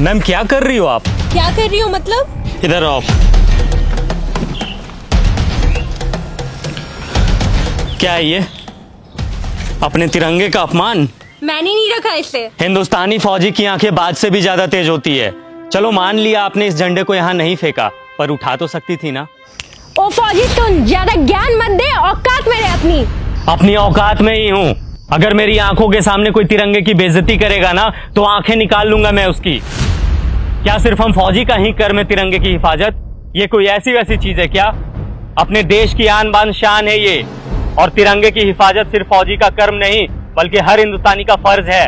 Ma'am क्या कर रही हो आप? क्या कर रही हो मतलब? इधर आओ। क्या है ये? अपने तिरंगे का अपमान। मैंने नहीं रखा इसे। हिंदुस्तानी फौजी की आंखें बाज से भी ज्यादा तेज होती है। चलो मान लिया आपने इस झंडे को यहाँ नहीं फेंका, पर उठा तो सकती थी ना। ओ फौजी सुन, ज्यादा ज्ञान मत दे, औकात में रह अपनी औकात में ही हूँ। अगर मेरी आंखों के सामने कोई तिरंगे की बेइज्जती करेगा ना तो आंखें निकाल लूंगा मैं उसकी। क्या सिर्फ हम फौजी का ही कर्म है तिरंगे की हिफाजत? ये कोई ऐसी वैसी चीज है क्या? अपने देश की आन बान शान है ये, और तिरंगे की हिफाजत सिर्फ फौजी का कर्म नहीं बल्कि हर हिंदुस्तानी का फर्ज है।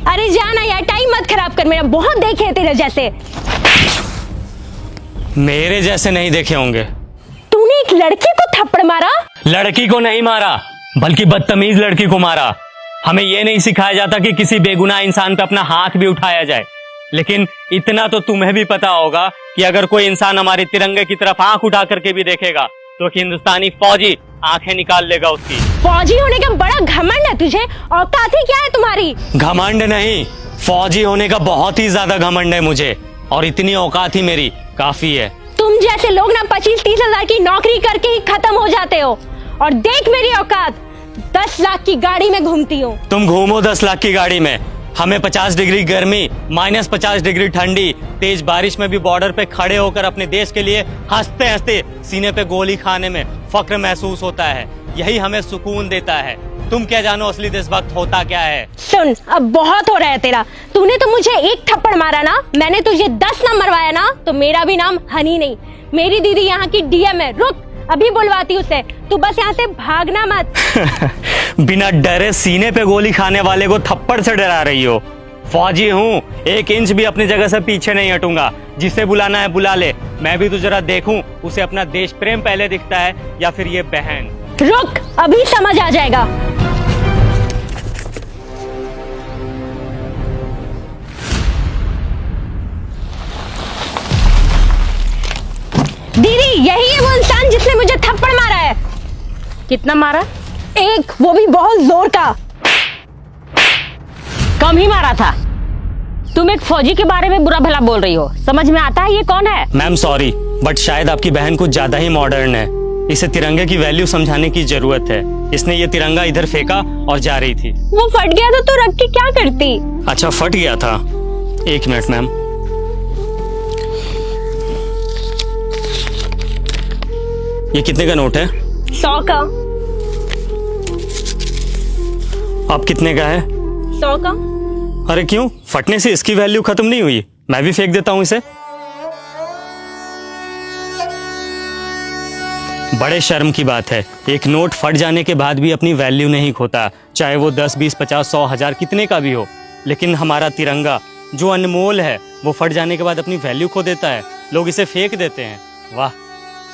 अरे जाना यार, टाइम मत खराब कर मेरा, बहुत देखे हैं तेरे जैसे। मेरे जैसे नहीं देखे होंगे। तूने एक लड़की को थप्पड़ मारा? लड़की को नहीं मारा बल्कि बदतमीज लड़की को मारा। हमें यह नहीं सिखाया जाता कि किसी बेगुनाह इंसान पे अपना हाथ भी उठाया जाए, लेकिन इतना तो तुम्हें भी पता होगा कि अगर कोई इंसान हमारे तिरंगे की तरफ आंख उठा करके भी देखेगा तो हिंदुस्तानी फौजी आंखें निकाल लेगा उसकी। फौजी होने का बड़ा घमंड है तुझे, औकात ही क्या है तुम्हारी? घमंड नहीं, फौजी होने का बहुत ही ज्यादा घमंड है मुझे, और इतनी औकात ही मेरी काफी है। तुम जैसे लोग ना 25-30 हजार की नौकरी करके ही खत्म हो जाते हो, और देख मेरी औकात, 10 लाख की गाड़ी में घूमती हूँ। तुम घूमो 10 लाख की गाड़ी में, हमें 50 डिग्री गर्मी, -50 डिग्री ठंडी, तेज बारिश में भी बॉर्डर पे खड़े होकर अपने देश के लिए हंसते हंसते सीने पे गोली खाने में फक्र महसूस होता है। यही हमें सुकून देता है। तुम क्या जानो असली देशभक्त होता क्या है? सुन, अब बहुत हो रहा है तेरा। तूने तो मुझे एक थप्पड़ मारा ना, मैंने तुझे 10 ना मरवाया ना, तो मेरा भी नाम हनी नहीं। मेरी दीदी यहाँ की डीएम है। रुक, अभी बुलवाती उसे। तू बस यहाँ से भागना मत। बिना डरे सीने पे गोली खाने वाले को थप्पड़ से डरा रही हो? फौजी हूँ, 1 इंच भी अपनी जगह से पीछे नहीं हटूंगा। जिसे बुलाना है बुला ले, मैं भी तो जरा देखूं उसे अपना देश प्रेम पहले दिखता है या फिर ये बहन। रुक, अभी समझ आ जाएगा। दीदी, यही है वो इंसान जिसने मुझे थप्पड़ मारा है। कितना मारा? 1, वो भी बहुत जोर का। कम ही मारा था। तुम एक फौजी के बारे में बुरा भला बोल रही हो, समझ में आता है ये कौन है? मैम सॉरी, बट शायद आपकी बहन कुछ ज्यादा ही मॉडर्न है। इसे तिरंगे की वैल्यू समझाने की जरूरत है। इसने ये तिरंगा इधर फेंका और जा रही थी। वो फट गया तो तू रख के क्या करती? अच्छा, फट गया था। 1 मिनट मैम। ये कितने का नोट है? 100 का। अब कितने का है? 100 का। अरे क्यों, फटने से इसकी वैल्यू खत्म नहीं हुई? मैं भी फेंक देता हूं इसे। बड़े शर्म की बात है, एक नोट फट जाने के बाद भी अपनी वैल्यू नहीं खोता, चाहे वो 10, 20, 50, 100, 1000 कितने का भी हो। लेकिन हमारा तिरंगा जो अनमोल है वो फट जाने के बाद अपनी वैल्यू खो देता है। लोग इसे फेंक देते हैं। वाह।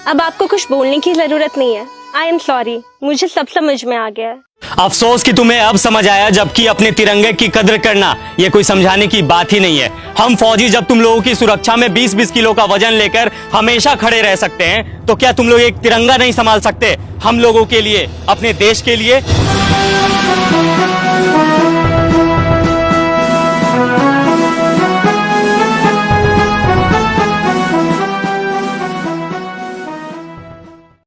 अब आपको कुछ बोलने की जरूरत नहीं है। आई एम सॉरी, मुझे सब समझ में आ गया है। अफसोस कि तुम्हें अब समझ आया, जबकि अपने तिरंगे की कद्र करना ये कोई समझाने की बात ही नहीं है। हम फौजी जब तुम लोगों की सुरक्षा में 20-20 किलो का वजन लेकर हमेशा खड़े रह सकते हैं, तो क्या तुम लोग एक तिरंगा नहीं संभाल सकते हम लोगों के लिए, अपने देश के लिए?